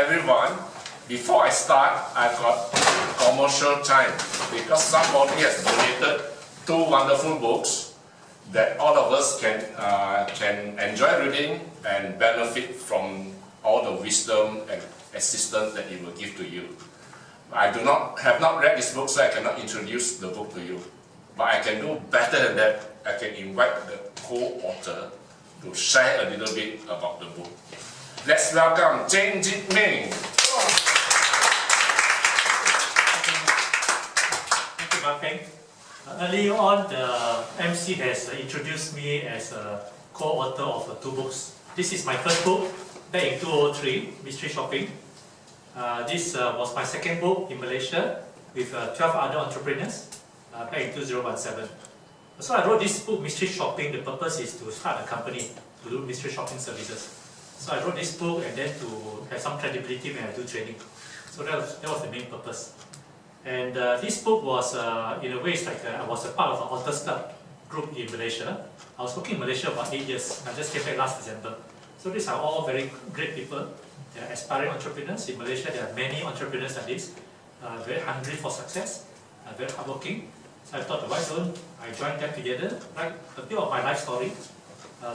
everyone. Before I start, I've got commercial time because somebody has donated 2 wonderful books that all of us can enjoy reading and benefit from all the wisdom and assistance that it will give to you. I have not read this book, so I cannot introduce the book to you. But I can do better than that. I can invite the co-author to share a little bit about the book. Let's welcome Peng. Thank you, Peng. Earlier on, the MC has introduced me as a co-author of 2 books. This is my first book, back in 2003, Mystery Shopping. This was my second book in Malaysia with 12 other entrepreneurs back in 2017. So I wrote this book, Mystery Shopping. The purpose is to start a company to do mystery shopping services. So I wrote this book and then to have some credibility when I do training. So that was the main purpose. And this book was, in a way, it's like I was a part of an Authors Club group in Malaysia. I was working in Malaysia for 8 years. I just came back last December. So these are all very great people. They are aspiring entrepreneurs. In Malaysia, there are many entrepreneurs like this, very hungry for success, very hardworking. So I thought, why don't I join them together, write a bit of my life story.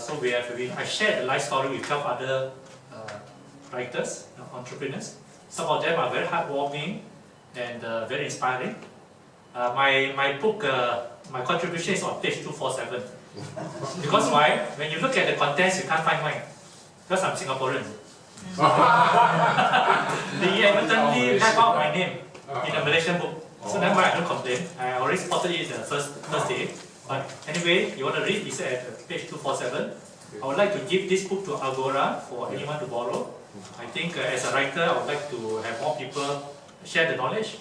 So I shared the life story with 12 other writers, entrepreneurs. Some of them are very heartwarming and very inspiring. My book, my contribution is on page 247. Because why? When you look at the contents, you can't find mine. Because I'm Singaporean. They evidently left out my name in a Malaysian book. So that's why I don't complain. I already spotted it the first day. But anyway, you want to read, it's at page 247. I would like to give this book to Agora for anyone to borrow. I think as a writer, I would like to have more people share the knowledge.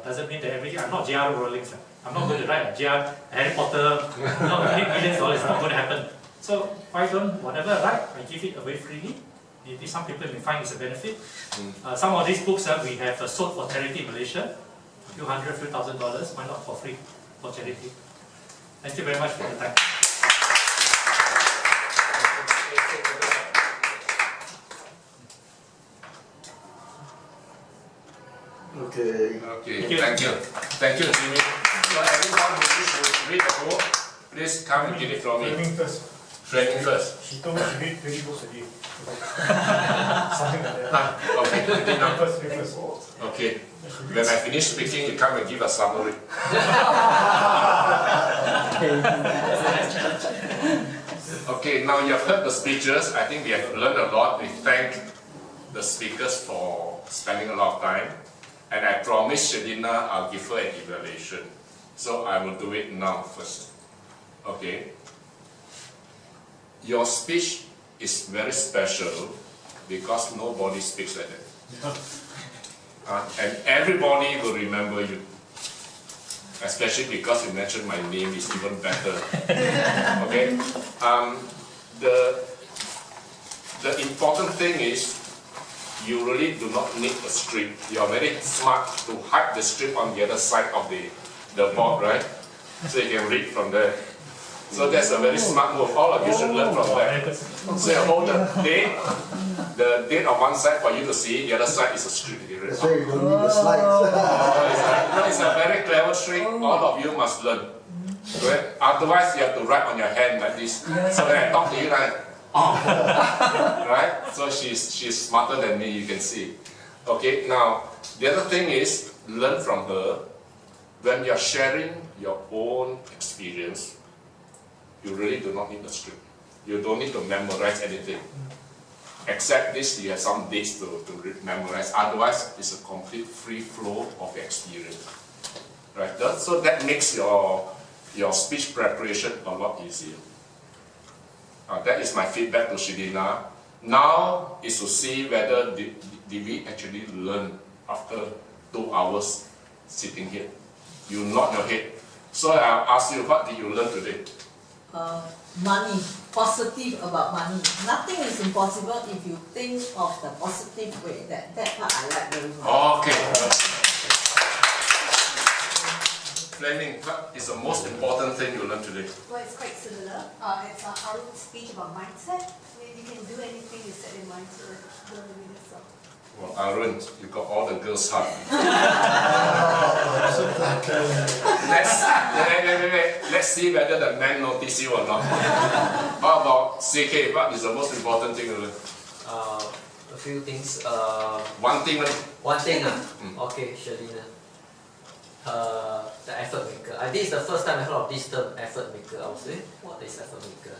Doesn't mean that I'm not J.R. Rowling. I'm not going to write a Harry Potter, not make millions of dollars, it's not going to happen. So why don't, whatever I write, I give it away freely. Maybe some people may find it's a benefit. Some of these books we have sold for charity in Malaysia. A few $100,000, why not for free, for charity. Thank you very much for the time. Okay, thank you. Thank you, Jimmy. So everyone who wishes to read the book, please come and get it from me. Training first. She told me to read 20 books a day. Something like that. Okay, read now. First. Okay. When I finish speaking, you come and give a summary. Okay, now you have heard the speeches. I think we have learned a lot. We thank the speakers for spending a lot of time. And I promised Shelina I'll give her an evaluation. So I will do it now first. Okay. Your speech is very special because nobody speaks like that. And everybody will remember you. Especially because you mentioned my name is even better. Okay? The important thing is you really do not need a script. You are very smart to hide the script on the other side of the board, right? So you can read from there. So that's a very smart move. All of you should learn from that. So you hold the date on one side for you to see, the other side is a script. That's why you don't need the slides. It's a very clever trick. All of you must learn. Right? Otherwise, you have to write on your hand like this. So when I talk to you, like, oh, right? So she's smarter than me. You can see. Okay. Now the other thing is learn from her. When you are sharing your own experience, you really do not need a script. You don't need to memorize anything. Except this, you have some dates to memorize. Otherwise, it's a complete free flow of experience. Right? So that makes your speech preparation a lot easier. That is my feedback to Shilina. Now is to see whether did we actually learn after 2 hours sitting here. You nod your head. So I'll ask you, what did you learn today? Money, positive about money. Nothing is impossible if you think of the positive way. That part I like very much. Okay. Fleming, what is the most important thing you learned today? Well, it's quite similar. It's our speech about mindset. I mean, you can do anything you set in mind to. Don't really yourself. Well, Arun, you got all the girls' heart. Let's see whether the men notice you or not. How about CK? What is the most important thing? A few things. One thing. One thing. Okay, Shalina. The effort maker. I think it's the first time I heard of this term, effort maker. I was saying, what is effort maker?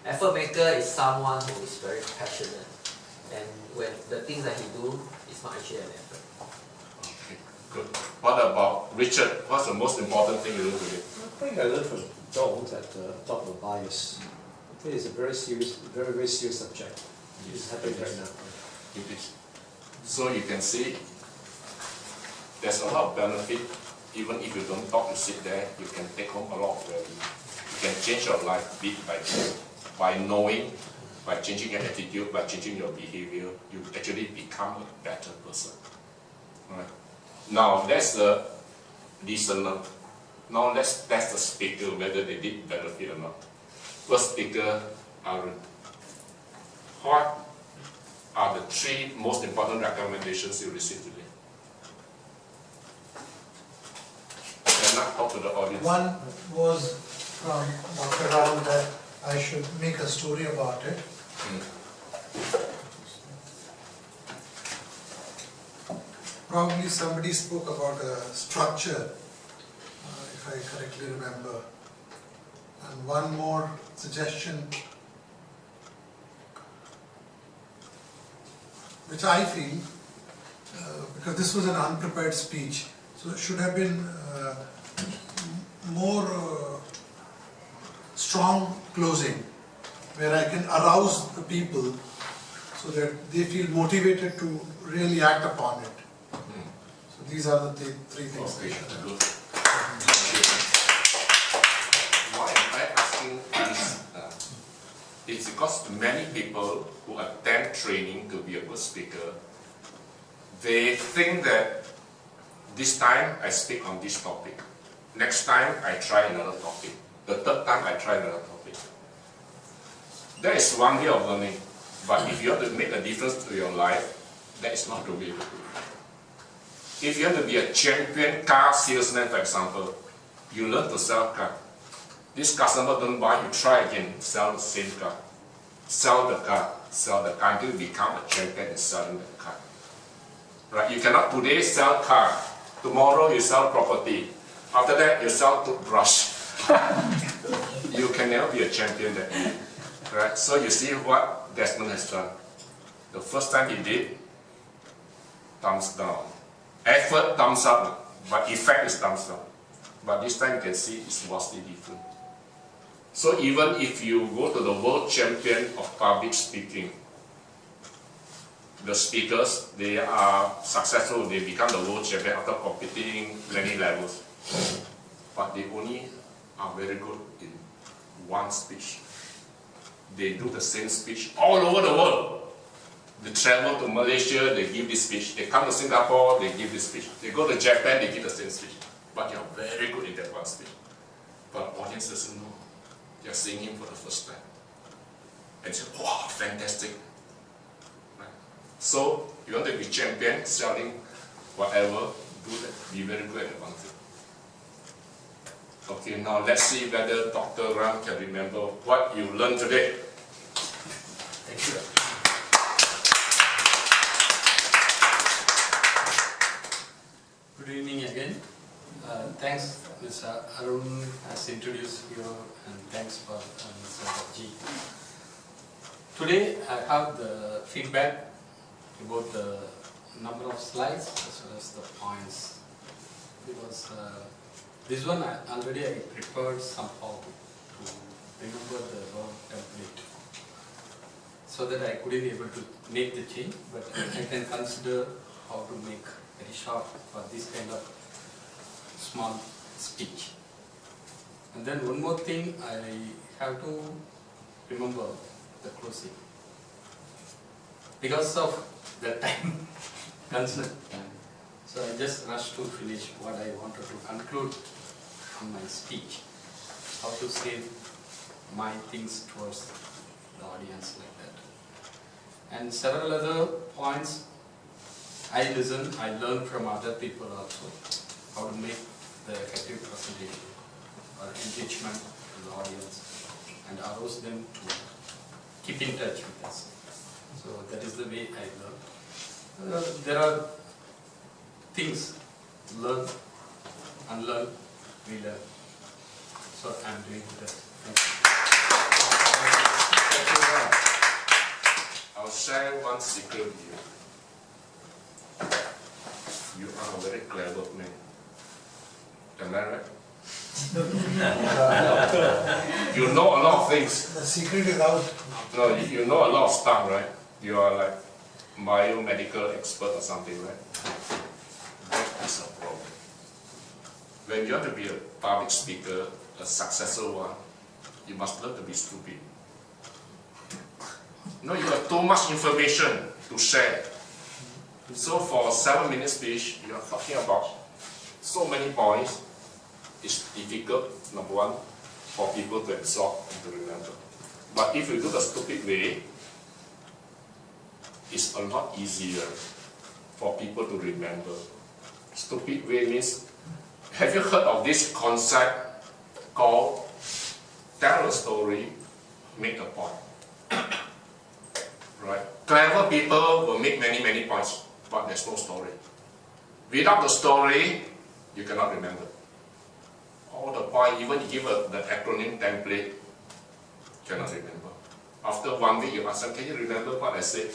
Effort maker is someone who is very passionate, and when the things that he do is not actually an effort. Okay, good. What about Richard? What's the most important thing you do today? I think I learned from Joel that talk about bias. I think it's a very serious, very serious subject. It's happening right now. It is. So you can see there's a lot of benefit. Even if you don't talk, you sit there, you can take home a lot of value. You can change your life bit by bit. By knowing, by changing your attitude, by changing your behavior, you actually become a better person. Right? Now that's the listener. Now let's test the speaker whether they did benefit or not. First speaker, Arun. What are the 3 most important recommendations you received today? Cannot talk to the audience. One was from Dr. Rahul that I should make a story about it. Probably somebody spoke about a structure, if I correctly remember. And one more suggestion, which I feel, because this was an unprepared speech, so it should have been more strong closing, where I can arouse the people so that they feel motivated to really act upon it. So these are the 3 things they should have. Why am I asking this? It's because many people who attend training to be a good speaker, they think that this time I speak on this topic, next time I try another topic, the 3rd time I try another topic. That is one way of learning, but if you want to make a difference to your life, that is not the way to do it. If you want to be a champion car salesman, for example, you learn to sell car. This customer don't buy, you try again, sell the same car. Sell the car until you become a champion in selling the car. Right? You cannot today sell car, tomorrow you sell property, after that you sell toothbrush. You can never be a champion that way. Right? So you see what Desmond has done. The first time he did, thumbs down. Effort, thumbs up, but effect is thumbs down. But this time you can see it's vastly different. So even if you go to the world champion of public speaking, the speakers, they are successful, they become the world champion after competing many levels. But they only are very good in one speech. They do the same speech all over the world. They travel to Malaysia, they give this speech. They come to Singapore, they give this speech. They go to Japan, they give the same speech. But they are very good in that one speech. But audience doesn't know. They are seeing him for the first time. And say, wow, fantastic. Right? So, you want to be champion, selling whatever, do that. Be very good at one thing. Okay, now let's see whether Dr. Ram can remember what you learned today. Thank you. Good evening again. Thanks, Mr. Arun has introduced you, and thanks for Mr. G. Today I have the feedback about the number of slides as well as the points, because this one I prepared somehow to remember the word template, so that I couldn't able to make the change, but I can consider how to make very short for this kind of small speech. And then one more thing, I have to remember the closing. Because of the time concern, so I just rushed to finish what I wanted to conclude in my speech, how to say my things towards the audience like that. And several other points I listen, I learn from other people also how to make the effective presentation or engagement with the audience and arouse them to keep in touch with us. So that is the way I learn. There are things learn, unlearn, relearn. So I am doing that. Thank you. I'll share one secret with you. You are a very clever man. Am I right? You know a lot of things. The secret is out. No, you know a lot of stuff, right? You are like biomedical expert or something, right? That is a problem. When you want to be a public speaker, a successful one, you must learn to be stupid. No, you got too much information to share. So for a 7-minute speech, you are talking about so many points. It's difficult, number one, for people to absorb and to remember. But if you do the stupid way, it's a lot easier for people to remember. Stupid way means, have you heard of this concept called tell a story, make a point? Right? Clever people will make many points, but there's no story. Without the story, you cannot remember. All the point, even you give the acronym template, cannot remember. After 1 week, you ask them, can you remember what I said?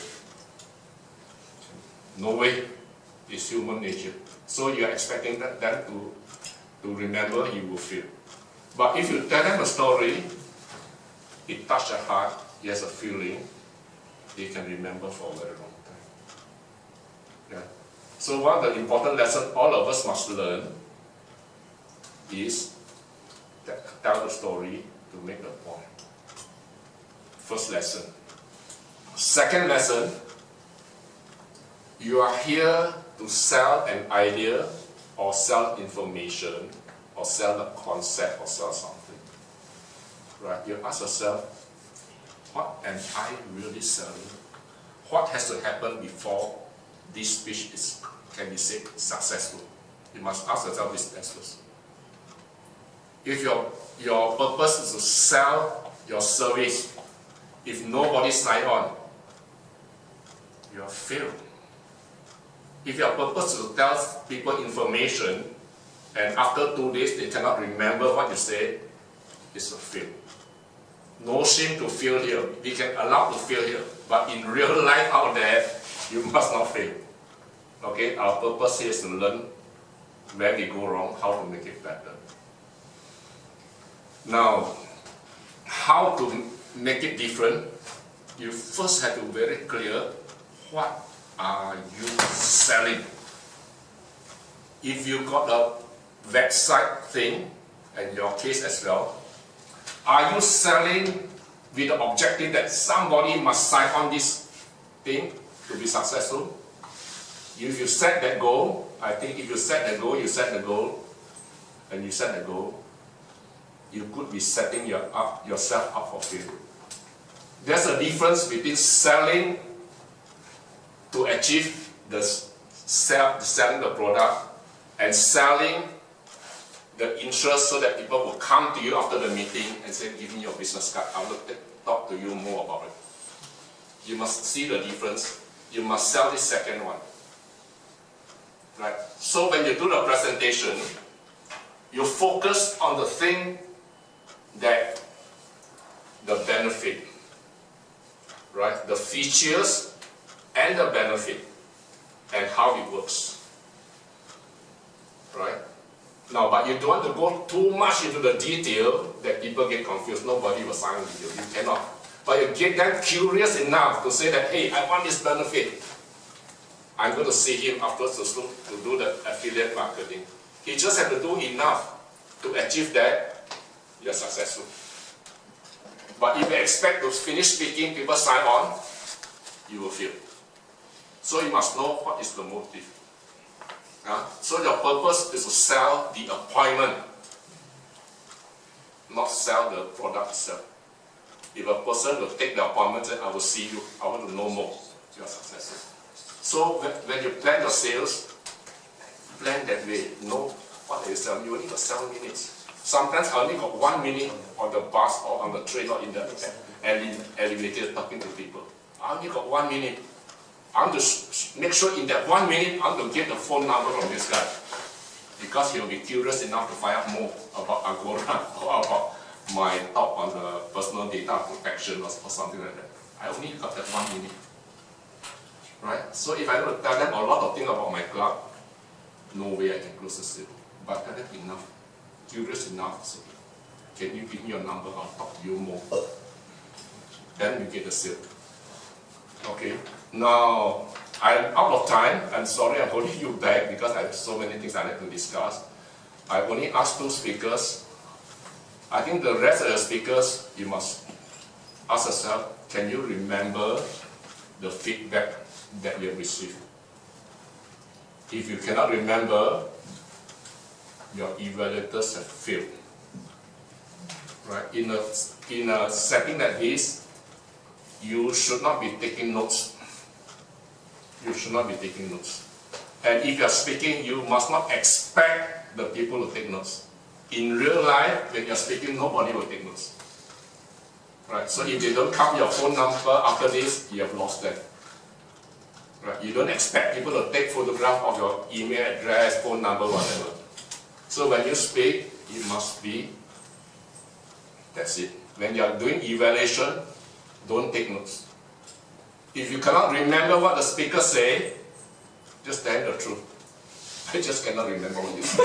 No way. It's human nature. So you're expecting them to remember, you will fail. But if you tell them a story, it touches their heart, he has a feeling, they can remember for a very long time. Yeah. So one of the important lessons all of us must learn is tell the story to make the point. First lesson. Second lesson, you are here to sell an idea or sell information or sell the concept or sell something. Right? You ask yourself, what am I really selling? What has to happen before this speech can be said successful? You must ask yourself these questions. If your purpose is to sell your service, if nobody sign on, you have failed. If your purpose is to tell people information, and after 2 days they cannot remember what you said, it's a fail. No shame to fail here. We can allow to fail here, but in real life out there, you must not fail. Okay, our purpose here is to learn where we go wrong, how to make it better. Now, how to make it different? You first have to be very clear, what are you selling? If you got a website thing, and your case as well, are you selling with the objective that somebody must sign on this thing to be successful? If you set that goal, I think if you set the goal, and you set the goal, you could be setting yourself up for failure. There's a difference between selling to achieve selling the product and selling the interest so that people will come to you after the meeting and say, give me your business card, I will talk to you more about it. You must see the difference. You must sell this second one. Right? So when you do the presentation, you focus on the thing that the benefit, right? The features and the benefit and how it works, right? Now, but you don't want to go too much into the detail that people get confused. Nobody will sign with you. You cannot. But you get them curious enough to say that, hey, I want this benefit. I'm going to see him afterwards to do the affiliate marketing. He just has to do enough to achieve that. You're successful. But if you expect to finish speaking, people sign on, you will fail. So you must know what is the motive. So your purpose is to sell the appointment, not sell the product itself. If a person will take the appointment and I will see you, I want to know more, you are successful. So when you plan your sales, plan that way. Know what you sell. You only got 7 minutes. Sometimes I only got 1 minute on the bus or on the train or in the elevator talking to people. I only got 1 minute. I want to make sure in that 1 minute I want to get the phone number from this guy. Because he will be curious enough to find out more about Agora or about my talk on the personal data protection or something like that. I only got that 1 minute. Right? So if I don't tell them a lot of things about my club, no way I can close the sale. But tell them enough, curious enough, so can you give me your number, I'll talk to you more. Then you get the sale. Okay, now I'm out of time. I'm sorry I'm holding you back because I have so many things I like to discuss. I only asked 2 speakers. I think the rest of the speakers, you must ask yourself, can you remember the feedback that you have received? If you cannot remember, your evaluators have failed. Right? In a setting like this, you should not be taking notes. You should not be taking notes. And if you are speaking, you must not expect the people to take notes. In real life, when you are speaking, nobody will take notes. Right? So if they don't count your phone number after this, you have lost them. Right? You don't expect people to take photograph of your email address, phone number, whatever. So when you speak, it must be, that's it. When you are doing evaluation, don't take notes. If you cannot remember what the speaker say, just tell the truth. I just cannot remember what you said.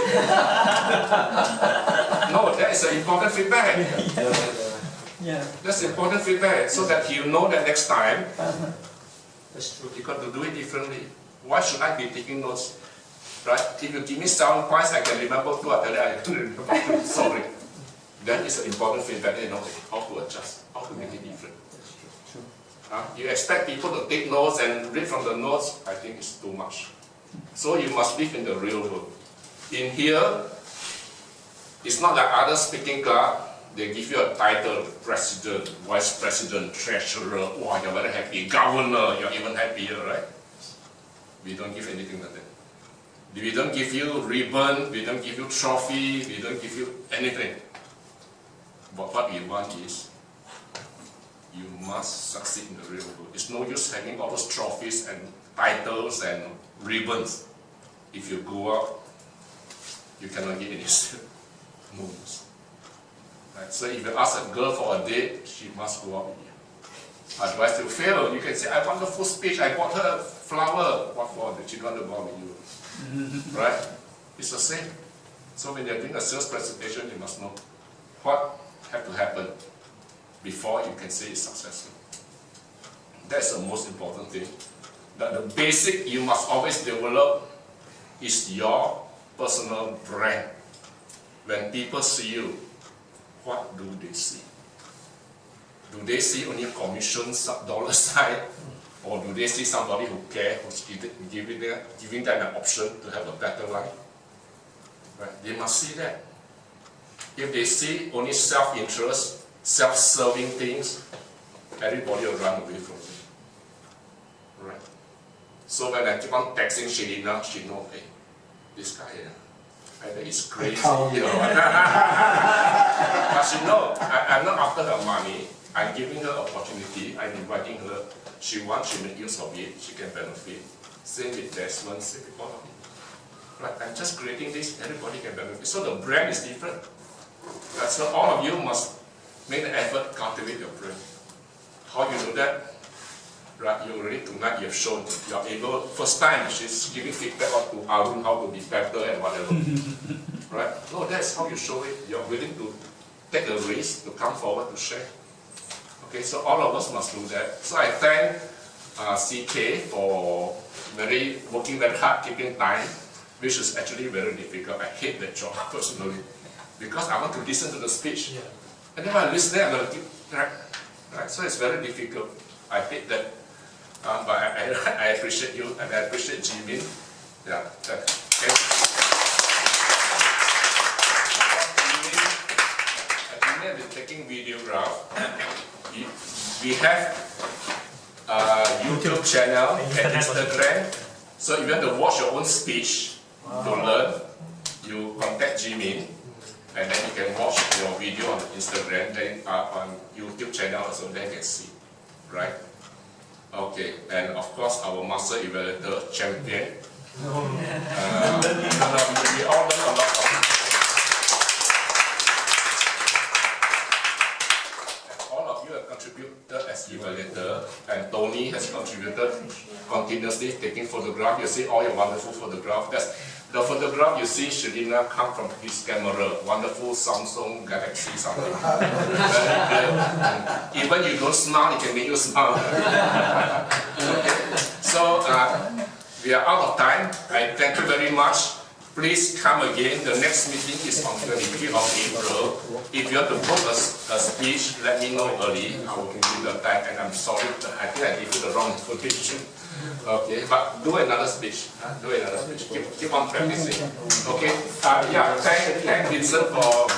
No, that is an important feedback. Yeah. That's important feedback, so that you know that next time, That's true. you got to do it differently. Why should I be taking notes? Right? If you give me 7 points, I can remember 2, I tell you I can't remember 2, sorry. Then it's an important feedback, you know how to adjust, how to make it different. You expect people to take notes and read from the notes, I think it's too much. So you must live in the real world. In here, it's not like other speaking club, they give you a title, president, vice president, treasurer, wow, you're very happy, governor, you're even happier, right? We don't give anything like that. We don't give you ribbon, we don't give you trophy, we don't give you anything. But what we want is, you must succeed in the real world. It's no use having all those trophies and titles and ribbons. If you go out, you cannot get any moves. Right? So if you ask a girl for a date, she must go out with you. Otherwise you fail. You can say, I want a full speech, I bought her a flower. What for? Did she want to go out with you? Right? It's the same. So when you're doing a sales presentation, you must know what has to happen before you can say it's successful. That's the most important thing. That the basic you must always develop is your personal brand. When people see you, what do they see? Do they see only a commission dollar sign? Or do they see somebody who cares, who's giving them an option to have a better life? Right? They must see that. If they see only self-interest, self-serving things, everybody will run away from you. Right? So when I keep on texting Shelina, she knows, hey, this guy, either he's crazy or but she knows, I'm not after her money, I'm giving her opportunity, I'm inviting her, she wants, she make use of it, she can benefit. Same with Desmond, same with all of it. Right? I'm just creating this, everybody can benefit. So the brand is different. Right? So all of you must make the effort to cultivate your brand. How you do that? Right, you already tonight you have shown you are able, first time she's giving feedback to Arun how to be better and whatever. Right? No, that's how you show it. You're willing to take a risk to come forward to share. Okay, so all of us must do that. So I thank CK for working very hard, keeping time, which is actually very difficult. I hate that job personally. Because I want to listen to the speech. Yeah. And then when I listen, I'm going to keep track. Right? So it's very difficult. I hate that. But I appreciate you and I appreciate Jimin. Yeah. Jimin is taking videograph. We have YouTube channel and Internet Instagram. So if you want to watch your own speech to learn, you contact Jimin, and then you can watch your video on Instagram, then on YouTube channel also, then you can see, right? Okay, and of course our master evaluator champion. We all learn a lot from him. And all of you have contributed as evaluator, and Tony has contributed continuously taking photograph. You see all your wonderful photograph. That's the photograph you see Shalina come from his camera. Wonderful Samsung Galaxy something. Even you don't smile, it can make you smile. Okay. So we are out of time. I thank you very much. Please come again. The next meeting is on 25th of April. If you want to book a speech, let me know early. I will give you the time. And I'm sorry, I think I gave you the wrong information. Okay, but do another speech. Do another speech. Keep on practicing. Okay. Yeah. Thank Vincent for.